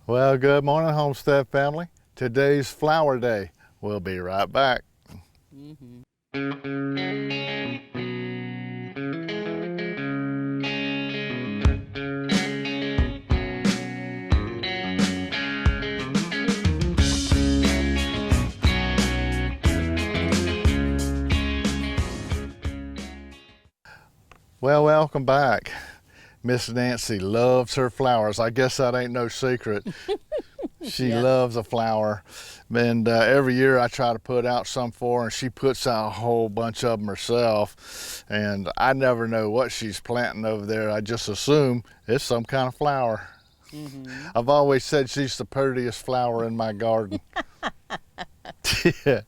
Well, good morning, Homestead family. Today's flower day. We'll be right back. Well, welcome back. Miss Nancy loves her flowers. I guess that ain't no secret. She loves a flower. And every year I try to put out some for her, and she puts out a whole bunch of them herself. And I never know what she's planting over there. I just assume it's some kind of flower. I've always said she's the prettiest flower in my garden. Yeah.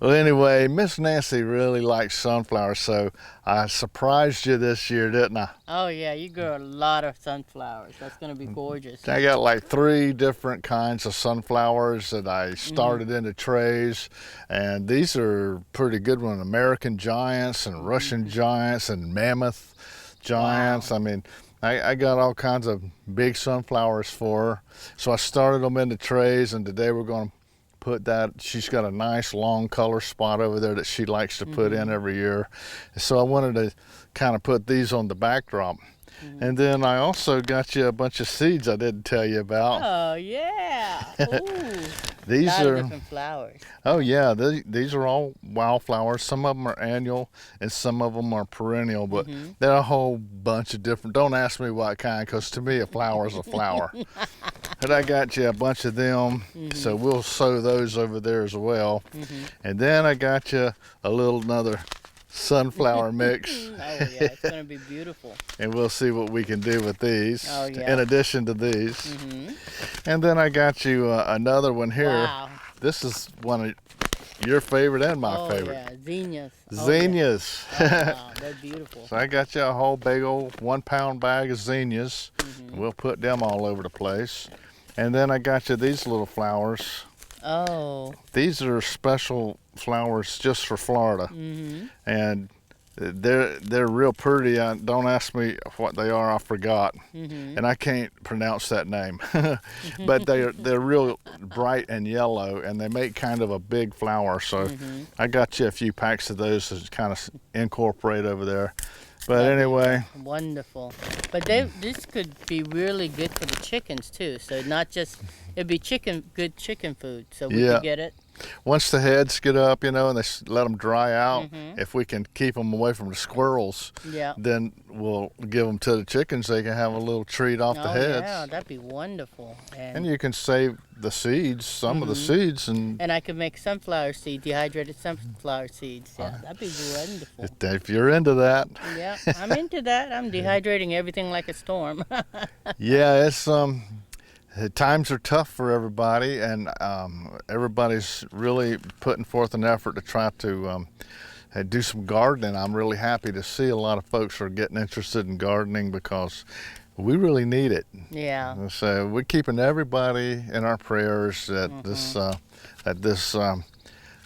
Well, anyway, Miss Nancy really likes sunflowers, so I surprised you this year, didn't I? Oh yeah, you grow a lot of sunflowers. That's gonna be gorgeous. I got like 3 different kinds of sunflowers that I started into trays, and these are pretty good ones. American giants and Russian giants and mammoth giants. Wow. I mean, I got all kinds of big sunflowers for her. So I started them into trays, and today we're going to put that. She's got a nice long color spot over there that she likes to put in every year. So I wanted to kind of put these on the backdrop. And then I also got you a bunch of seeds I didn't tell you about. Oh yeah. Ooh. These a lot are of different flowers. Oh yeah, these are all wildflowers. Some of them are annual and some of them are perennial, but they're a whole bunch of different. Don't ask me what kind, because to me a flower is a flower. But I got you a bunch of them, so we'll sow those over there as well. And then I got you another sunflower mix. Oh yeah, it's gonna be beautiful. And we'll see what we can do with these in addition to these. And then I got you another one here. Wow. This is one of your favorite and my favorite. Yeah, zinnias. Zinnias. Oh, wow, they're beautiful. So I got you a whole big old 1-pound bag of zinnias. We'll put them all over the place. And then I got you these little flowers. Oh. These are special flowers just for Florida. And they're real pretty. Don't ask me what they are, I forgot. And I can't pronounce that name. But they're real bright and yellow, and they make kind of a big flower. So I got you a few packs of those to kind of incorporate over there. But anyway. Wonderful. But this could be really good for the chickens too. So not just, it'd be good chicken food. So we could get it. Once the heads get up, and they let them dry out, if we can keep them away from the squirrels, then we'll give them to the chickens. They can have a little treat off the heads. Yeah, that'd be wonderful. And you can save the seeds, some of the seeds. And I could make sunflower seeds, dehydrated sunflower seeds. Yeah, that'd be wonderful. If you're into that. Yeah, I'm into that. I'm dehydrating everything like a storm. Yeah, it's times are tough for everybody, and everybody's really putting forth an effort to try to do some gardening. I'm really happy to see a lot of folks are getting interested in gardening because we really need it. Yeah. So we're keeping everybody in our prayers that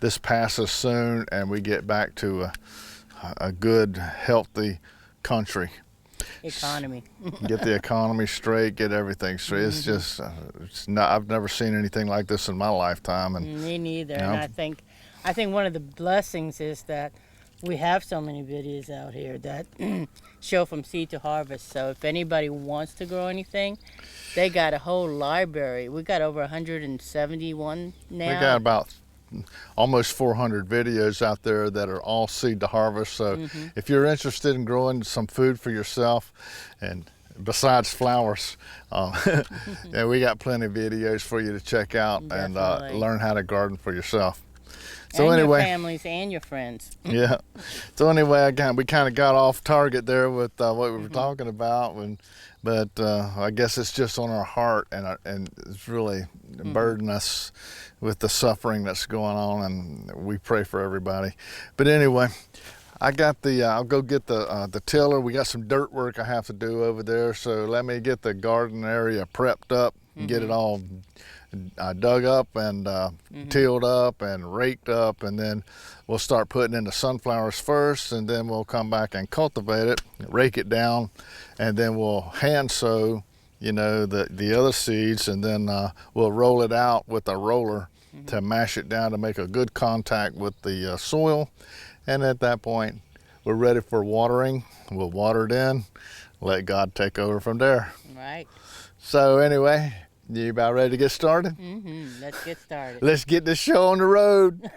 this passes soon and we get back to a good, healthy country. Economy. Get the economy straight, get everything straight. It's just, I've never seen anything like this in my lifetime. And me neither. And I think one of the blessings is that we have so many videos out here that show from seed to harvest. So if anybody wants to grow anything, they got a whole library. We got over 171 now. We got about almost 400 videos out there that are all seed to harvest. So if you're interested in growing some food for yourself, and besides flowers, we got plenty of videos for you to check out and learn how to garden for yourself. So and anyway, your families and your friends. Yeah. So anyway, we kind of got off target there with what we were talking about, but I guess it's just on our heart, and it's really burdened us with the suffering that's going on, and we pray for everybody. But anyway, I got I'll go get the tiller. We got some dirt work I have to do over there, so let me get the garden area prepped up and get it all dug up and tilled up and raked up, and then we'll start putting in the sunflowers first, and then we'll come back and cultivate it, rake it down, and then we'll hand sow you know, the other seeds, and then we'll roll it out with a roller to mash it down to make a good contact with the soil. And at that point, we're ready for watering. We'll water it in, let God take over from there. Right. So anyway, you about ready to get started? Let's get started. Let's get this show on the road.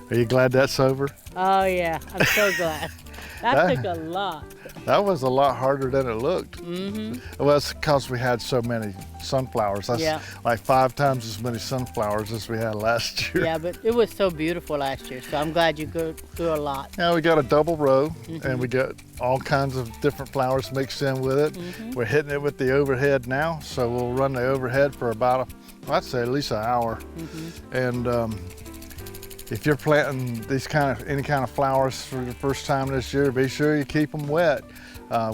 Are you glad that's over? Oh yeah, I'm so glad. That took a lot. That was a lot harder than it looked. Mm-hmm. Well, it's because we had so many sunflowers. That's Yeah. like 5 times as many sunflowers as we had last year. Yeah, but it was so beautiful last year, so I'm glad you grew a lot. Now we got a double row, and we got all kinds of different flowers mixed in with it. We're hitting it with the overhead now, so we'll run the overhead for about, I'd say at least an hour. And if you're planting any kind of flowers for the first time this year, be sure you keep them wet.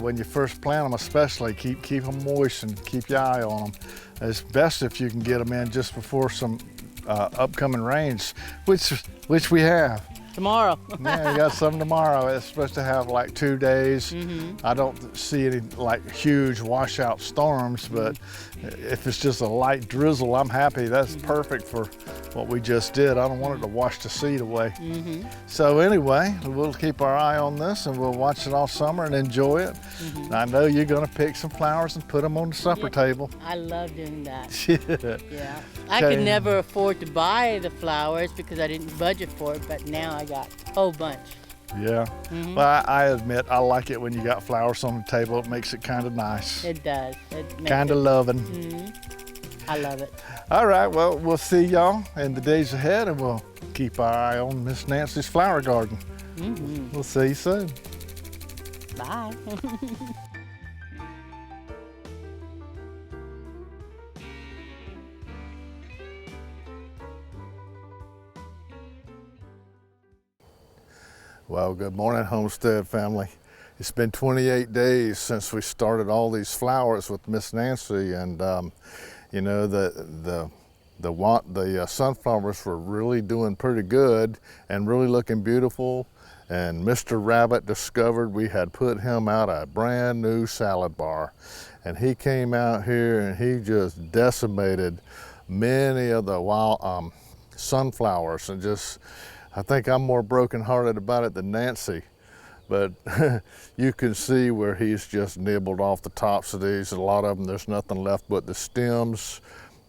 When you first plant them especially, keep them moist and keep your eye on them. It's best if you can get them in just before some upcoming rains, which we have. Tomorrow. Yeah, you got some tomorrow. It's supposed to have like 2 days. I don't see any like huge washout storms, but if it's just a light drizzle, I'm happy. That's perfect for what we just did. I don't want it to wash the seed away. So anyway, we'll keep our eye on this and we'll watch it all summer and enjoy it. And I know you're gonna pick some flowers and put them on the supper table. I love doing that. Yeah. I could never afford to buy the flowers because I didn't budget for it, but now I got a whole bunch. Yeah. Well, I admit I like it when you got flowers on the table. It makes it kind of nice. It does. It makes Kind of loving. I love it. All right, well, we'll see y'all in the days ahead, and we'll keep our eye on Miss Nancy's flower garden. We'll see you soon. Bye. Well, good morning, Homestead family. It's been 28 days since we started all these flowers with Miss Nancy, and you know, the sunflowers were really doing pretty good and really looking beautiful. And Mr. Rabbit discovered we had put him out a brand new salad bar, and he came out here and he just decimated many of the wild sunflowers, and just, I think I'm more brokenhearted about it than Nancy. But you can see where he's just nibbled off the tops of these. A lot of them, there's nothing left but the stems.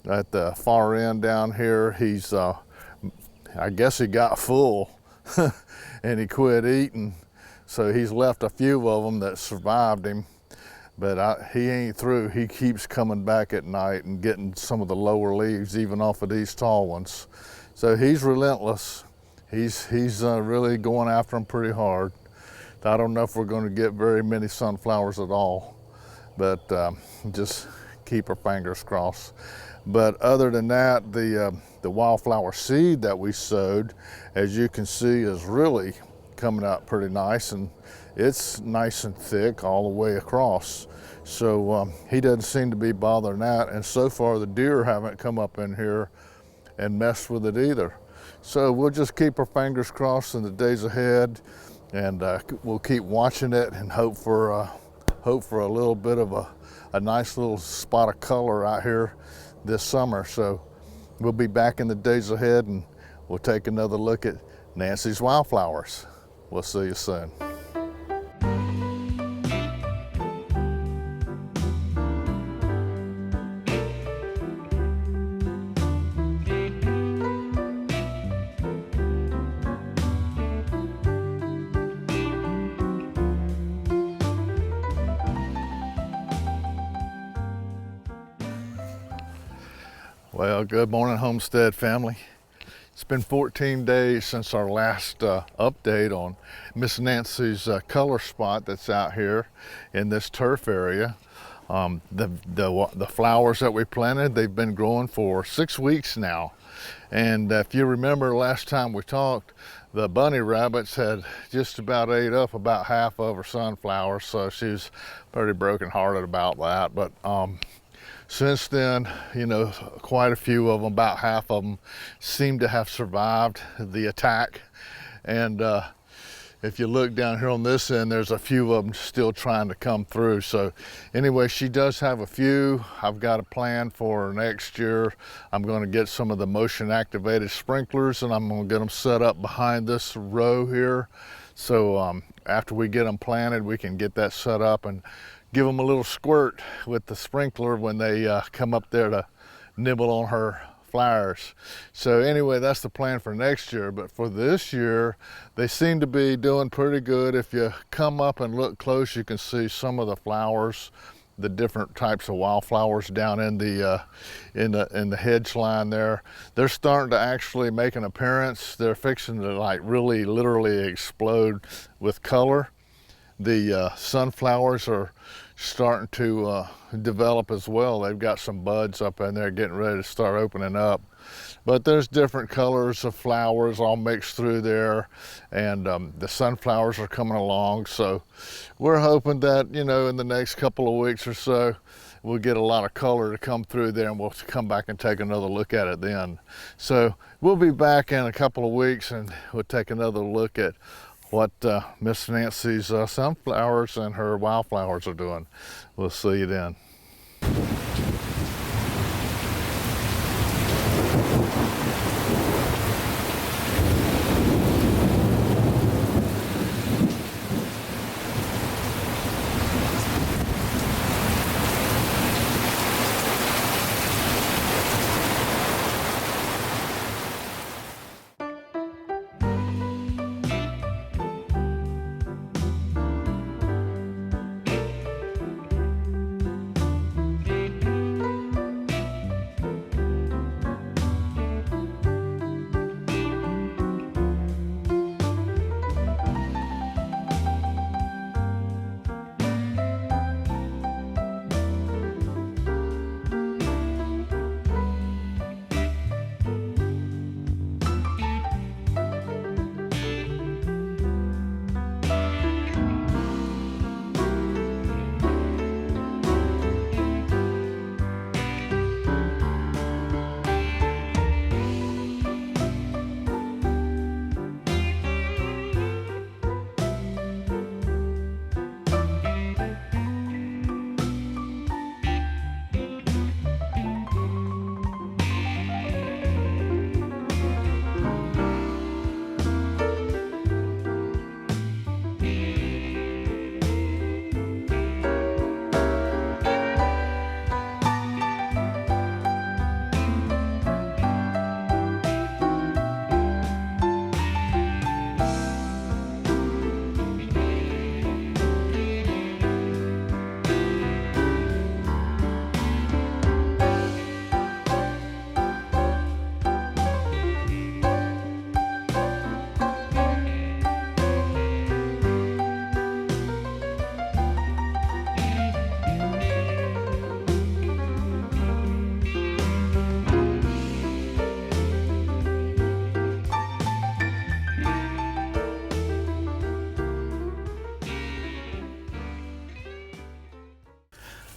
At the far end down here, he's, I guess he got full and he quit eating. So he's left a few of them that survived him. But he ain't through. He keeps coming back at night and getting some of the lower leaves, even off of these tall ones. So he's relentless. He's really going after them pretty hard. I don't know if we're going to get very many sunflowers at all, but just keep our fingers crossed. But other than that, the wildflower seed that we sowed, as you can see, is really coming out pretty nice, and it's nice and thick all the way across. So he doesn't seem to be bothering that, and so far the deer haven't come up in here and messed with it either. So we'll just keep our fingers crossed in the days ahead, and we'll keep watching it and hope for a little bit of a nice little spot of color out here this summer. So we'll be back in the days ahead, and we'll take another look at Nancy's wildflowers. We'll see you soon. Well, good morning, Homestead family. It's been 14 days since our last update on Miss Nancy's color spot that's out here in this turf area. The flowers that we planted, they've been growing for 6 weeks now. And if you remember last time we talked, the bunny rabbits had just about ate up about half of her sunflowers, so she's pretty brokenhearted about that. But since then, you know, quite a few of them, about half of them, seem to have survived the attack. And if you look down here on this end, there's a few of them still trying to come through. So anyway, she does have a few. I've got a plan for next year. I'm going to get some of the motion activated sprinklers, and I'm going to get them set up behind this row here. So after we get them planted, we can get that set up and give them a little squirt with the sprinkler when they come up there to nibble on her flowers. So anyway, that's the plan for next year. But for this year, they seem to be doing pretty good. If you come up and look close, you can see some of the flowers, the different types of wildflowers down in the hedge line there. They're starting to actually make an appearance. They're fixing to like really literally explode with color. The sunflowers are starting to develop as well. They've got some buds up in there getting ready to start opening up. But there's different colors of flowers all mixed through there, and the sunflowers are coming along. So we're hoping that, you know, in the next couple of weeks or so, we'll get a lot of color to come through there, and we'll come back and take another look at it then. So we'll be back in a couple of weeks, and we'll take another look at what Miss Nancy's sunflowers and her wildflowers are doing. We'll see you then.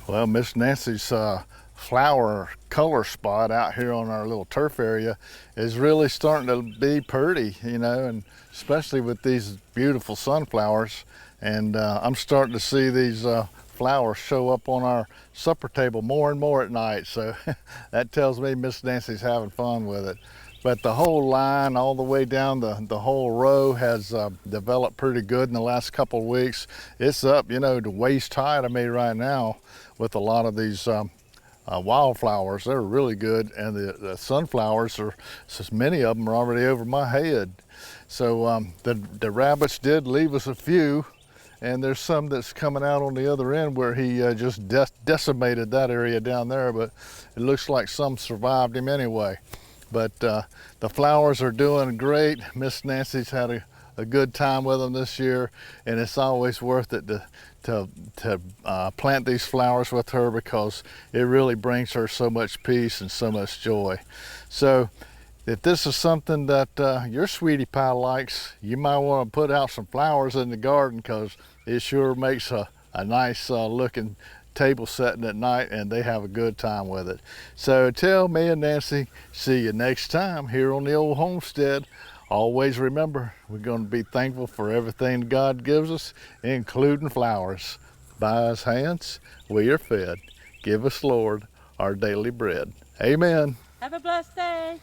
Well, Miss Nancy's flower color spot out here on our little turf area is really starting to be pretty, you know, and especially with these beautiful sunflowers. And I'm starting to see these flowers show up on our supper table more and more at night. So that tells me Miss Nancy's having fun with it. But the whole line all the way down the whole row has developed pretty good in the last couple of weeks. It's up, you know, to waist high to me right now with a lot of these wildflowers. They're really good, and the sunflowers are, many of them are already over my head. So the rabbits did leave us a few, and there's some that's coming out on the other end where he just decimated that area down there, but it looks like some survived him anyway. But the flowers are doing great. Miss Nancy's had a good time with them this year, and it's always worth it to plant these flowers with her, because it really brings her so much peace and so much joy. So if this is something that your sweetie pie likes, you might want to put out some flowers in the garden, because it sure makes a nice looking table setting at night, and they have a good time with it. So till me and Nancy see you next time here on the old homestead, always remember, we're going to be thankful for everything God gives us, including flowers. By his hands we are fed. Give us, Lord, our daily bread. Amen. Have a blessed day.